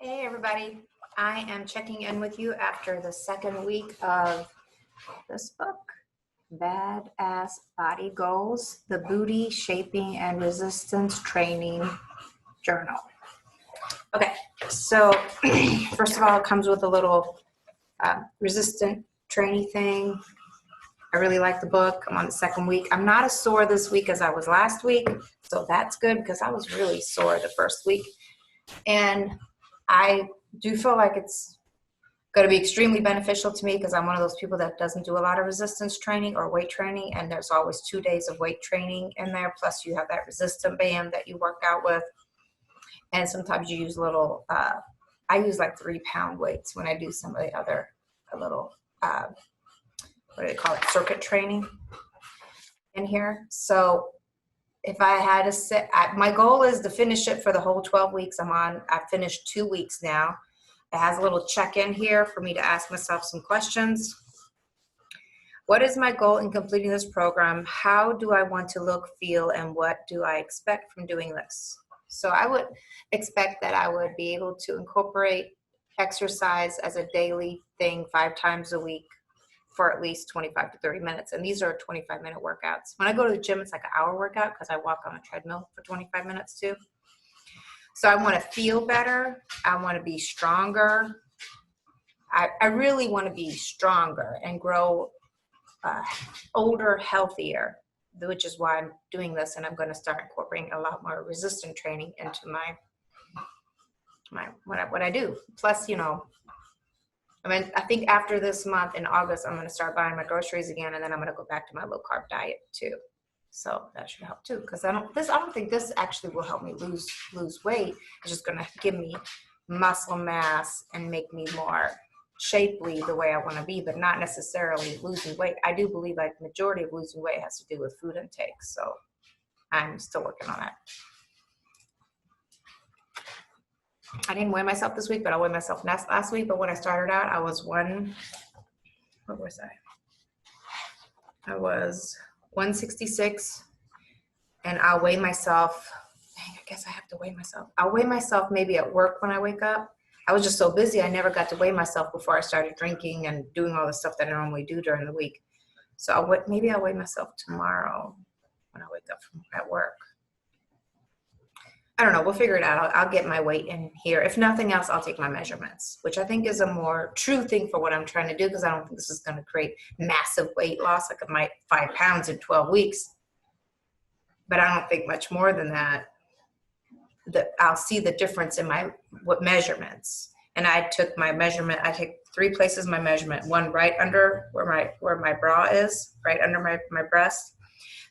Hey everybody, I am checking in with you after the second week of this book, Badass Body Goals, the Booty Shaping and Resistance Training Journal. Okay, so first of all, it comes with a little resistant training thing. I really like the book. I'm on the second week. I'm not as sore this week as I was last week, so that's good because I was really sore the first week. And I do feel like it's going to be extremely beneficial to me because I'm one of those people that doesn't do a lot of resistance training or weight training, and there's always 2 days of weight training in there, plus you have that resistant band that you work out with, and sometimes you use little, I use like 3-pound weights when I do some of the other little, what do they call it, circuit training in here. So if I had to sit, my goal is to finish it for the whole 12 weeks I'm on. I've finished 2 weeks now. It has a little check-in here for me to ask myself some questions. What is my goal in completing this program? How do I want to look, feel, and what do I expect from doing this? So I would expect that I would be able to incorporate exercise as a daily thing 5 times a week for at least 25 to 30 minutes. And these are 25-minute workouts. When I go to the gym, it's like an hour workout because I walk on a treadmill for 25 minutes too. So I want to feel better. I want to be stronger. I really want to be stronger and grow older, healthier, which is why I'm doing this. And I'm going to start incorporating a lot more resistance training into what I do. Plus, I think after this month in August, I'm going to start buying my groceries again, and then I'm going to go back to my low carb diet too. So that should help too, because I don't think this actually will help me lose weight. It's just going to give me muscle mass and make me more shapely the way I want to be, but not necessarily losing weight. I do believe like the majority of losing weight has to do with food intake. So I'm still working on that. I didn't weigh myself this week, but I weighed myself last week. But when I started out, I was what was I? I was 166, and I'll weigh myself. Dang, I guess I have to weigh myself. I'll weigh myself maybe at work when I wake up. I was just so busy, I never got to weigh myself before I started drinking and doing all the stuff that I normally do during the week. So maybe I'll weigh myself tomorrow when I wake up at work. I don't know. We'll figure it out. I'll get my weight in here. If nothing else, I'll take my measurements, which I think is a more true thing for what I'm trying to do, because I don't think this is going to create massive weight loss, like 5 pounds in 12 weeks. But I don't think much more than that. I'll see the difference in what measurements. And I took my measurement. I take 3 places my measurement. One right under where my bra is, right under my breast.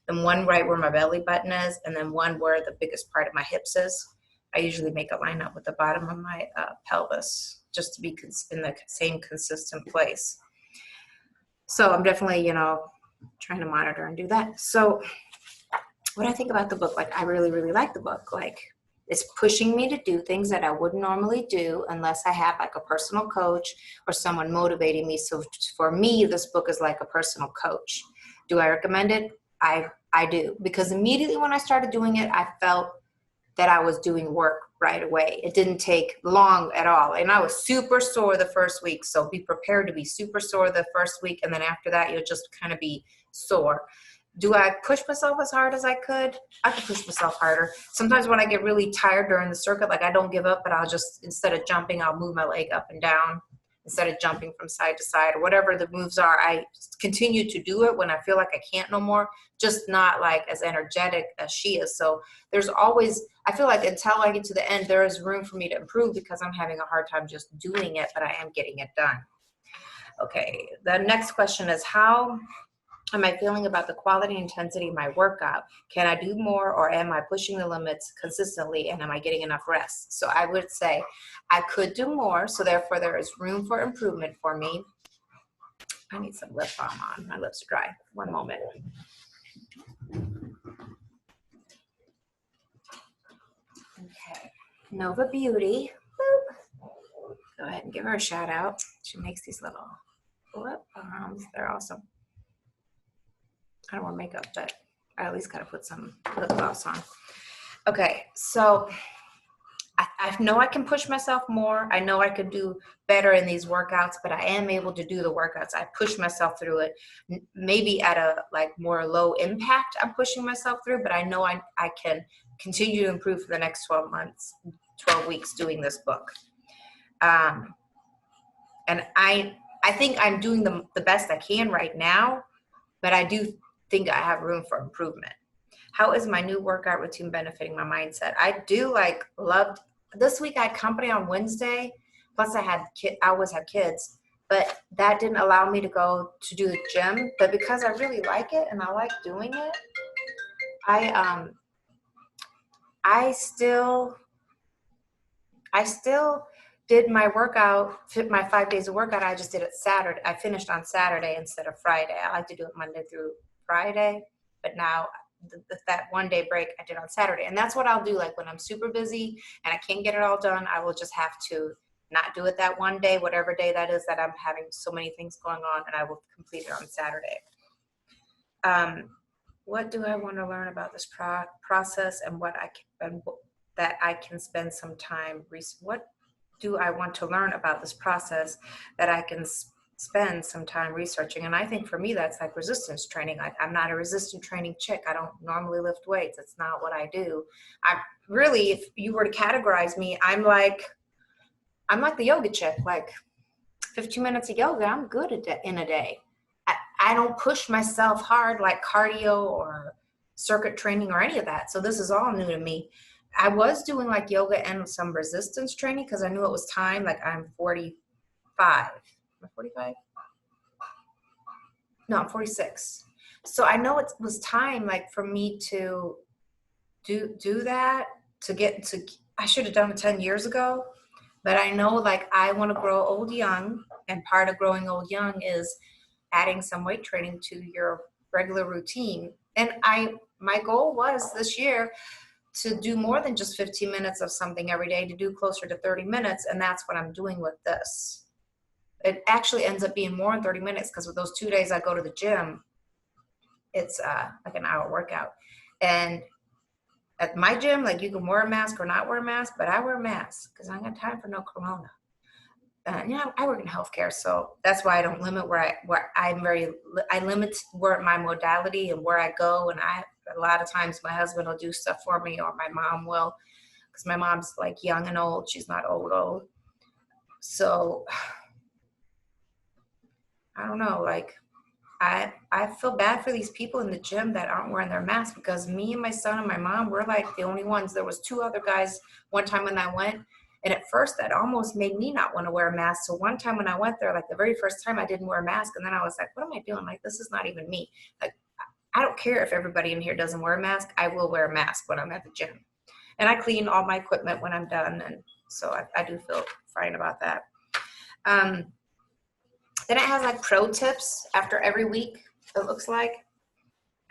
Then one right where my belly button is, and then one where the biggest part of my hips is. I usually make a line up with the bottom of my pelvis just to be in the same consistent place. So I'm definitely, trying to monitor and do that. So what I think about the book, like I really, really like the book. Like it's pushing me to do things that I wouldn't normally do unless I have like a personal coach or someone motivating me. So for me, this book is like a personal coach. Do I recommend it? I do, because immediately when I started doing it, I felt that I was doing work right away. It didn't take long at all. And I was super sore the first week. So be prepared to be super sore the first week. And then after that, you'll just kind of be sore. Do I push myself as hard as I could? I could push myself harder. Sometimes when I get really tired during the circuit, like I don't give up, but I'll just, instead of jumping, I'll move my leg up and down. Instead of jumping from side to side or whatever the moves are, I continue to do it when I feel like I can't no more, just not like as energetic as she is. So there's always, I feel like until I get to the end, there is room for me to improve because I'm having a hard time just doing it, but I am getting it done. Okay, the next question is, how am I feeling about the quality and intensity of my workout? Can I do more, or am I pushing the limits consistently, and am I getting enough rest? So I would say I could do more, so therefore there is room for improvement for me. I need some lip balm on. My lips are dry. One moment. Okay. Nova Beauty. Boop. Go ahead and give her a shout out. She makes these little lip balms. They're awesome. I don't wear makeup, but I at least got to put some lip gloss on. Okay, so I know I can push myself more. I know I could do better in these workouts, but I am able to do the workouts. I push myself through it, maybe at a like more low impact. I'm pushing myself through, but I know I can continue to improve for the next 12 months, 12 weeks doing this book. And I think I'm doing the best I can right now, but I do think I have room for improvement. How is my new workout routine benefiting my mindset? I do loved this week. I had company on Wednesday. Plus I always have kids, but that didn't allow me to go to do the gym. But because I really like it and I like doing it, I still did my workout, my 5 days of workout. I just did it Saturday. I finished on Saturday instead of Friday. I like to do it Monday through Friday, but now that 1 day break I did on Saturday. And that's what I'll do. Like when I'm super busy and I can't get it all done, I will just have to not do it that 1 day, whatever day that is that I'm having so many things going on, and I will complete it on Saturday. What do I want to learn about this process and that I can spend some time? What do I want to learn about this process that I can spend some time researching? And I think for me, that's like resistance training. Like I'm not a resistance training chick. I don't normally lift weights. It's not what I do. I really, if you were to categorize me, I'm like the yoga chick. Like 15 minutes of yoga, I'm good in a day. I don't push myself hard like cardio or circuit training or any of that. So this is all new to me. I was doing like yoga and some resistance training because I knew it was time. Like I'm 45. Am I 45? No, I'm 46. So I know it was time like for me to do that, I should have done it 10 years ago. But I know like I want to grow old young, and part of growing old young is adding some weight training to your regular routine. And my goal was this year to do more than just 15 minutes of something every day, to do closer to 30 minutes. And that's what I'm doing with this. It actually ends up being more than 30 minutes because with those 2 days I go to the gym, it's like an hour workout. And at my gym, like you can wear a mask or not wear a mask, but I wear a mask because I ain't got time for no corona. I work in healthcare, so that's why I don't limit I limit where my modality and where I go. And a lot of times my husband will do stuff for me, or my mom will, because my mom's like young and old. She's not old. So I don't know, like I feel bad for these people in the gym that aren't wearing their masks, because me and my son and my mom, we're like the only ones. There was 2 other guys one time when I went, and at first that almost made me not want to wear a mask. So one time when I went there, like the very first time I didn't wear a mask, and then I was like, what am I doing? Like, this is not even me. Like, I don't care if everybody in here doesn't wear a mask. I will wear a mask when I'm at the gym. And I clean all my equipment when I'm done, and so I do feel fine about that. Then it has like pro tips after every week, it looks like.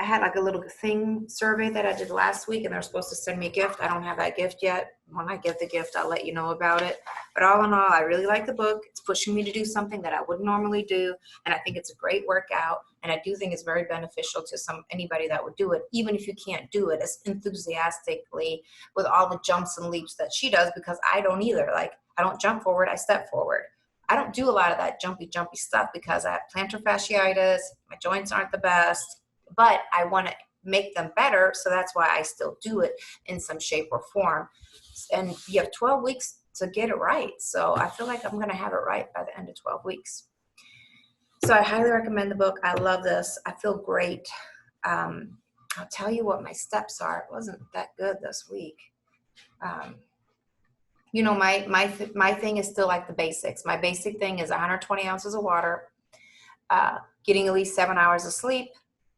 I had like a little thing survey that I did last week, and they're supposed to send me a gift. I don't have that gift yet. When I get the gift, I'll let you know about it. But all in all, I really like the book. It's pushing me to do something that I wouldn't normally do. And I think it's a great workout. And I do think it's very beneficial to anybody that would do it, even if you can't do it as enthusiastically with all the jumps and leaps that she does, because I don't either. Like, I don't jump forward, I step forward. I don't do a lot of that jumpy stuff because I have plantar fasciitis. My joints aren't the best. But I want to make them better, so that's why I still do it in some shape or form. And you have 12 weeks to get it right. So I feel like I'm going to have it right by the end of 12 weeks. So I highly recommend the book. I love this. I feel great. I'll tell you what my steps are. It wasn't that good this week. My thing is still like the basics. My basic thing is 120 ounces of water, getting at least 7 hours of sleep,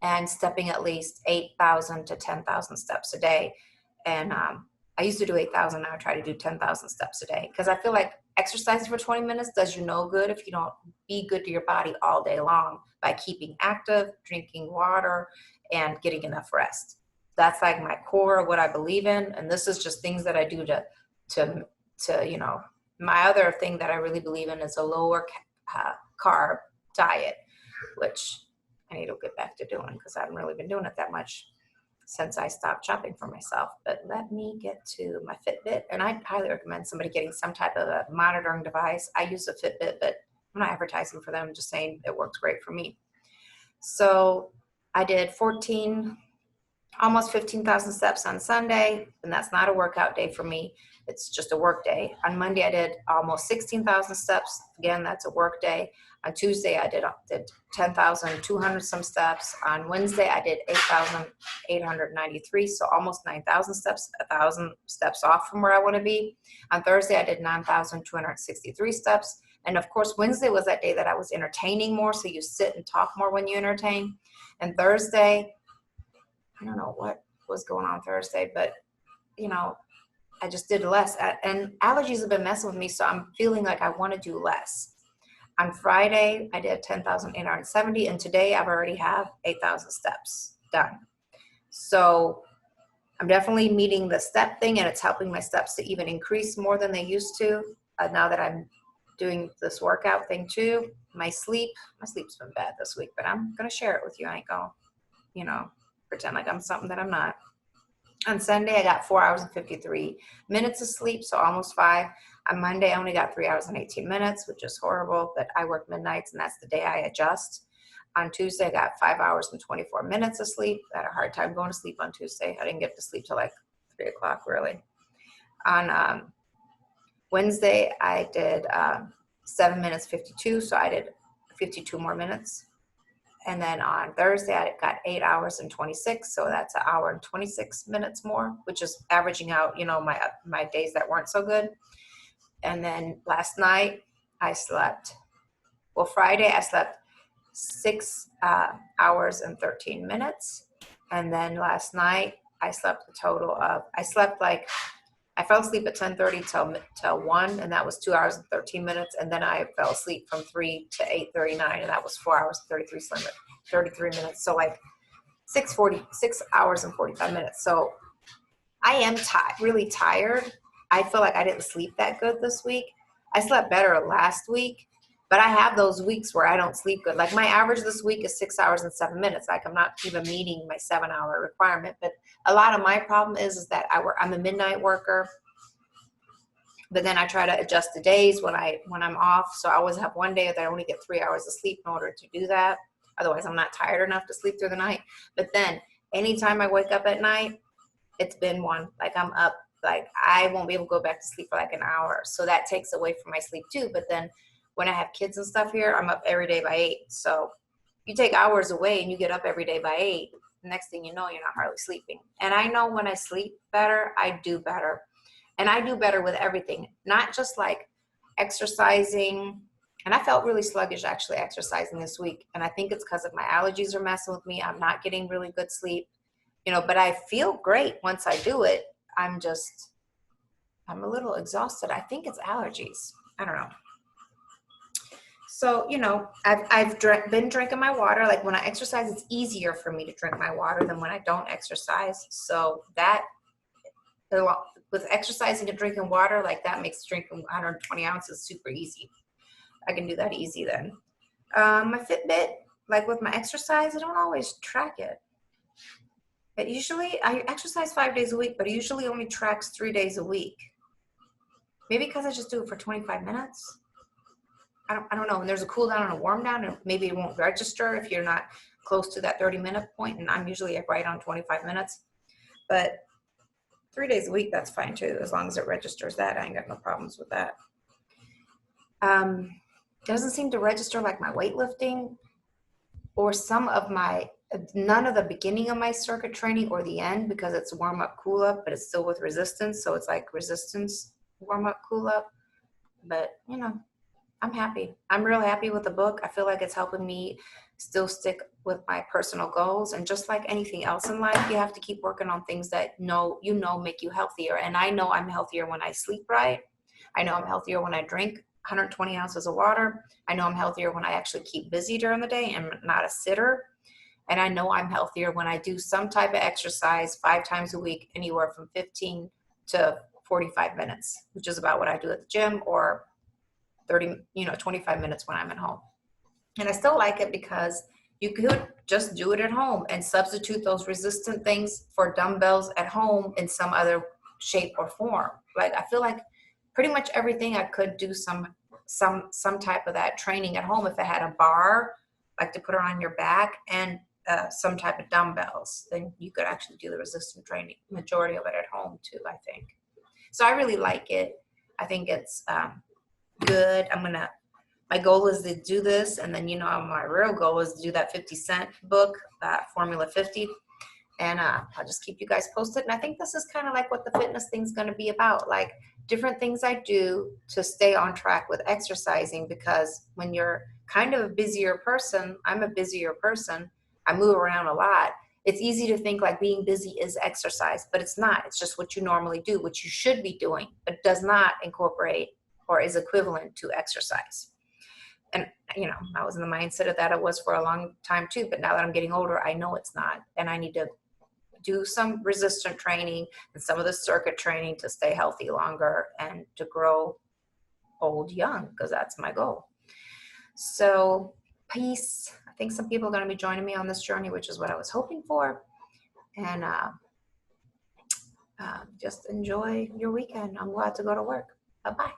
and stepping at least 8,000 to 10,000 steps a day. And I used to do 8,000. Now I try to do 10,000 steps a day, because I feel like exercising for 20 minutes does you no good if you don't be good to your body all day long by keeping active, drinking water, and getting enough rest. That's like my core of what I believe in. And this is just things that I do to my other thing that I really believe in is a lower carb diet, which I need to get back to doing because I haven't really been doing it that much. since I stopped shopping for myself. But let me get to my Fitbit, and I highly recommend somebody getting some type of a monitoring device. I use a Fitbit, but I'm not advertising for them, I'm just saying it works great for me. So I did almost 15,000 steps on Sunday, and that's not a workout day for me. It's just a work day. On Monday, I did almost 16,000 steps. Again, that's a work day. On Tuesday, I did 10,200 some steps. On Wednesday, I did 8,893, so almost 9,000 steps, 1,000 steps off from where I want to be. On Thursday, I did 9,263 steps. And of course, Wednesday was that day that I was entertaining more, so you sit and talk more when you entertain. And Thursday, I don't know what was going on Thursday, but I just did less. And allergies have been messing with me, so I'm feeling like I want to do less. On Friday, I did 10,870, and today I've already have 8,000 steps done. So I'm definitely meeting the step thing, and it's helping my steps to even increase more than they used to. Now that I'm doing this workout thing too. My sleep's been bad this week, but I'm going to share it with you. I ain't going to, pretend like I'm something that I'm not. On Sunday, I got 4 hours and 53 minutes of sleep, so almost 5. On Monday, I only got 3 hours and 18 minutes, which is horrible, but I work midnights, and that's the day I adjust. On Tuesday, I got 5 hours and 24 minutes of sleep. I had a hard time going to sleep on Tuesday. I didn't get to sleep till like 3 o'clock, really. On Wednesday, I did 7 minutes 52, so I did 52 more minutes. And then on Thursday, I got 8 hours and 26, so that's an hour and 26 minutes more, which is averaging out, my days that weren't so good. And then last night, Friday, I slept 6 hours and 13 minutes. And then last night, I slept I fell asleep at 10:30 till 1, and that was 2 hours and 13 minutes. And then I fell asleep from 3 to 8:39, and that was 4 hours and 33 minutes. So like 6 hours and 45 minutes. So I am really tired. I feel like I didn't sleep that good this week. I slept better last week, but I have those weeks where I don't sleep good. Like my average this week is 6 hours and 7 minutes. Like I'm not even meeting my 7-hour requirement. But a lot of my problem is that I'm a midnight worker. But then I try to adjust the days when I'm off. So I always have one day that I only get 3 hours of sleep in order to do that. Otherwise, I'm not tired enough to sleep through the night. But then anytime I wake up at night, it's been one. Like I'm up. Like I won't be able to go back to sleep for like an hour. So that takes away from my sleep too. But then when I have kids and stuff here, I'm up every day by 8. So you take hours away and you get up every day by 8. The next thing you know, you're not hardly sleeping. And I know when I sleep better, I do better. And I do better with everything, not just like exercising. And I felt really sluggish actually exercising this week. And I think it's because of my allergies are messing with me. I'm not getting really good sleep, but I feel great once I do it. I'm a little exhausted. I think it's allergies. I don't know. So, I've been drinking my water. Like when I exercise, it's easier for me to drink my water than when I don't exercise. So that, with exercising and drinking water, like that makes drinking 120 ounces super easy. I can do that easy then. My Fitbit, like with my exercise, I don't always track it. But usually I exercise 5 days a week, but it usually only tracks 3 days a week. Maybe because I just do it for 25 minutes. I don't know. And there's a cool down and a warm down, and maybe it won't register if you're not close to that 30-minute point. And I'm usually right on 25 minutes. But 3 days a week, that's fine too. As long as it registers that, I ain't got no problems with that. It doesn't seem to register like my weightlifting or none of the beginning of my circuit training or the end, because it's warm up, cool up, but it's still with resistance. So it's like resistance, warm up, cool up. But, I'm happy. I'm real happy with the book. I feel like it's helping me still stick with my personal goals. And just like anything else in life, you have to keep working on things that make you healthier. And I know I'm healthier when I sleep right. I know I'm healthier when I drink 120 ounces of water. I know I'm healthier when I actually keep busy during the day and not a sitter. And I know I'm healthier when I do some type of exercise 5 times a week, anywhere from 15 to 45 minutes, which is about what I do at the gym, or 25 minutes when I'm at home. And I still like it because You could just do it at home and substitute those resistant things for dumbbells at home in some other shape or form. Like I feel like pretty much everything I could do some type of that training at home if I had a bar, like to put it on your back, and some type of dumbbells. Then you could actually do the resistance training, majority of it at home too, I think. So I really like it. I think it's good. My goal is to do this, and then my real goal is to do that 50 Cent book, Formula 50, and I'll just keep you guys posted. And I think this is kind of like what the fitness thing's going to be about, like different things I do to stay on track with exercising, because when you're kind of a busier person, I'm a busier person, I move around a lot, it's easy to think like being busy is exercise, but it's not. It's just what you normally do, what you should be doing, but does not incorporate or is equivalent to exercise. And I was in the mindset of that. I was for a long time too, but now that I'm getting older, I know it's not, and I need to do some resistant training and some of the circuit training to stay healthy longer and to grow old young, because that's my goal. So peace. I think some people are going to be joining me on this journey, which is what I was hoping for. And just enjoy your weekend. I'm glad to go to work. Bye-bye.